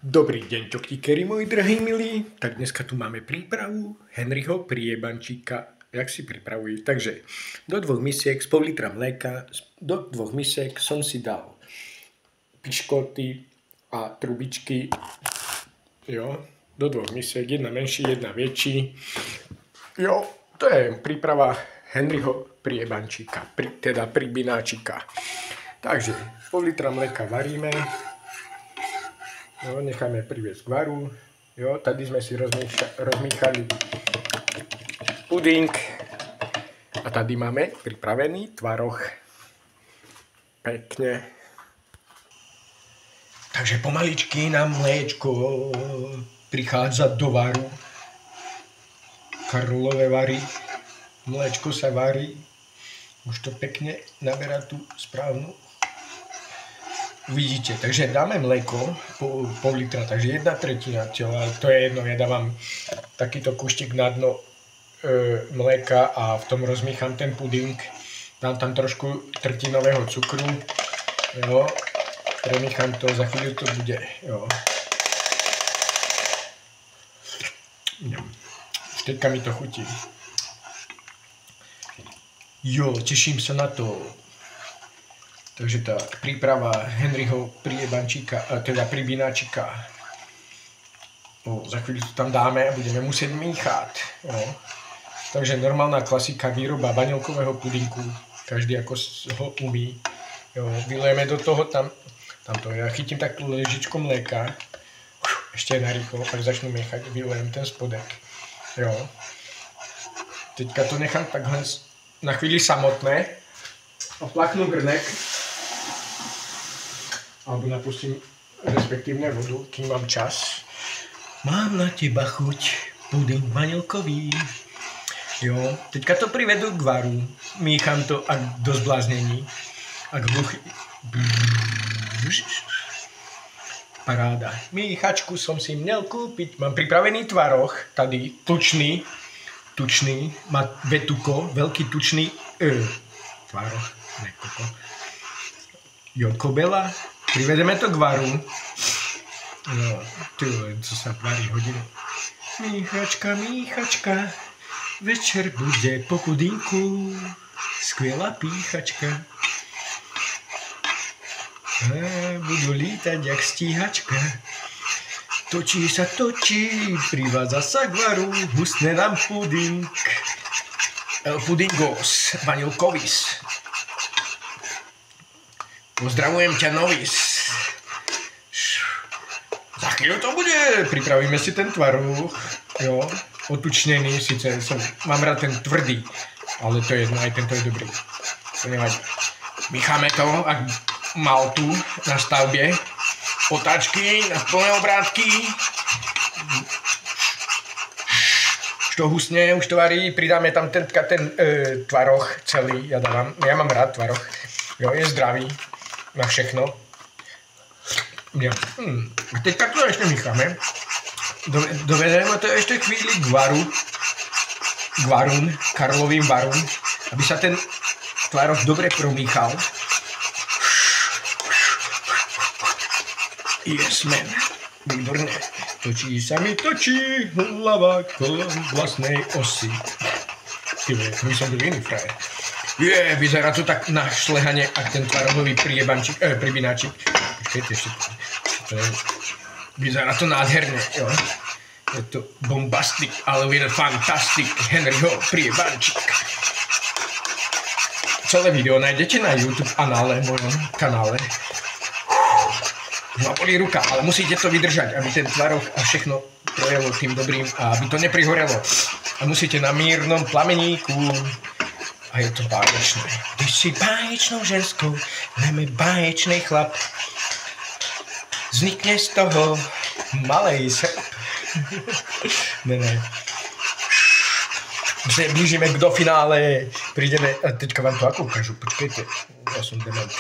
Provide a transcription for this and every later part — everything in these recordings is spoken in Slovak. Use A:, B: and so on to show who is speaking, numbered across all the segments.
A: Dobrý deň, čoktíkeri, moji drahí milí. Tak dneska tu máme prípravu Henryho priebančíka. Jak si pripravujú? Takže do 2 misiek z pol litra mléka, do 2 misiek som si dal piškoty a trubičky. Jo, do 2 misiek, jedna menší, jedna väčší. Jo, to je príprava Henryho priebančíka, teda pribináčika. Takže pol litra mléka varíme. No, necháme priviesť k varu. Jo, tady sme si rozmíchali puding. A tady máme pripravený tvaroh. Pekne. Takže pomaličky nám mléčko prichádza do varu. Karlové vary. Mléčko sa varí. Už to pekne naberá tú správnu. Vidíte, takže dáme mléko, pol litra, takže 1/3 tela, to je jedno, ja dávam takýto kuštík na dno mléka a v tom rozmícham ten puding, dám tam trošku trtinového cukru, jo, premichám to, za chvíľu to bude, jo. Už teďka mi to chutí. Jo, teším sa na to. Takže tak, príprava Henryho priebančíka, teda pribináčika. Za chvíľu to tam dáme a budeme musieť míchať. Jo. Takže normálna klasika výroba vanilkového pudinku. Každý ako ho umí. Jo. Vylejeme do toho tamto. Ja chytím takú ležičku mléka. Ešte narýchlo, až začnu miechať. Vylejem ten spodek. Jo. Teďka to nechám takhle na chvíli samotné. Oplaknú grnek. Alebo napustím respektívne vodu, kým mám čas. Mám na teba chuť, puding vanilkový. Jo, teďka to privedú k varu. Mícham to do zbláznení. Ak hluchý. Paráda. Míchačku som si měl kúpiť. Mám pripravený tvaroh, tady, tučný. Má vetuko, veľký tučný tvaroh, ne koko. Jo, kobela. Privedeme to k varu. No, co sa varí hodinu. Míchačka, večer bude po pudinku. Skvělá píchačka. Budu lítať jak stíhačka. Točí sa, privádza sa k varu. Hustne nám puding. Pudingos, vanilkovis. Pozdravujem ťa, Novis. Za chvíľu to bude. Pripravíme si ten tvaroh. Jo, otučnený. Sice mám rád ten tvrdý, ale to je jedno, aj tento je dobrý. To nevadí. Mícháme to, ak maltu na stavbě. Otáčky na plné obrátky. Už to husne, už to varí. Pridáme tam ten tvaroh celý. Ja mám rád tvaroh. Jo, je zdravý. Na všechno. Ja. A teďka to ešte mícháme. Dovedeme to ešte chvíli k varu. K varun, Karlovým varun. Aby sa ten tvaroh dobre promíchal. Yes, man. Výborné. Točí sa mi, hlava kolem vlastnej osy. Ty vole, to by som byl iný frajer. Vyzerá to tak na šlehanie, ak ten tvarohový pribináčik. Počkejte ešte. Vyzerá to nádherne, jo. Je to bombastic, ale je fantastic. Henryho priebančík. Celé video nájdete na YouTube mojom kanále. Ma bolí ruka, ale musíte to vydržať, aby ten tvaroh a všechno projelo tým dobrým a aby to neprihorelo. A musíte na mírnom plameníku. A je to báječné. Ty si báječnou ženskou, najmä báječnej chlap. Vznikne z toho malej srp. Ne. Se blížime do finále. Prídeme, a teďka vám to ako ukážu, počkejte. Ja som dement.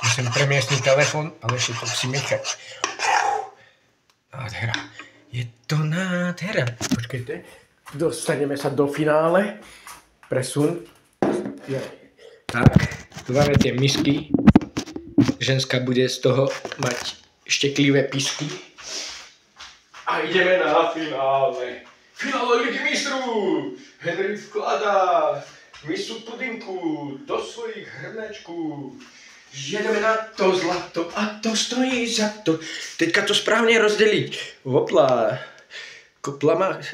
A: Musím premiestniť telefon, ale ešte to musím nechať. Nádhera. Je to nádhera. Počkejte. Dostaneme sa do finále. Presun. Tak, tu máme tie misky. Ženská bude z toho mať šteklivé pisky. A ideme na finále. Finále Ligy mistrů. Henry vkladá misu pudinku do svojich hrnečků. Jedeme na to zlato a to stojí za to. Teďka to správně rozdělit. Hopla.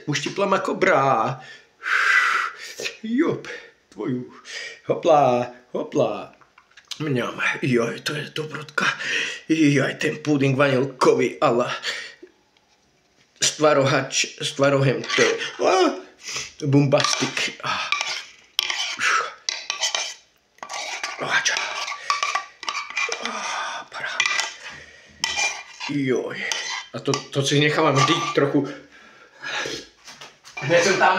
A: Uštipla ma kobra. Jop, tvoju. Hopla, hopla. Mňam, joj, to je dobrotka. Joj, ten puding vanilkový, ale s tvarohem, to je bombastik. Joj, a to si nechávam vždy trochu. Hneď som tam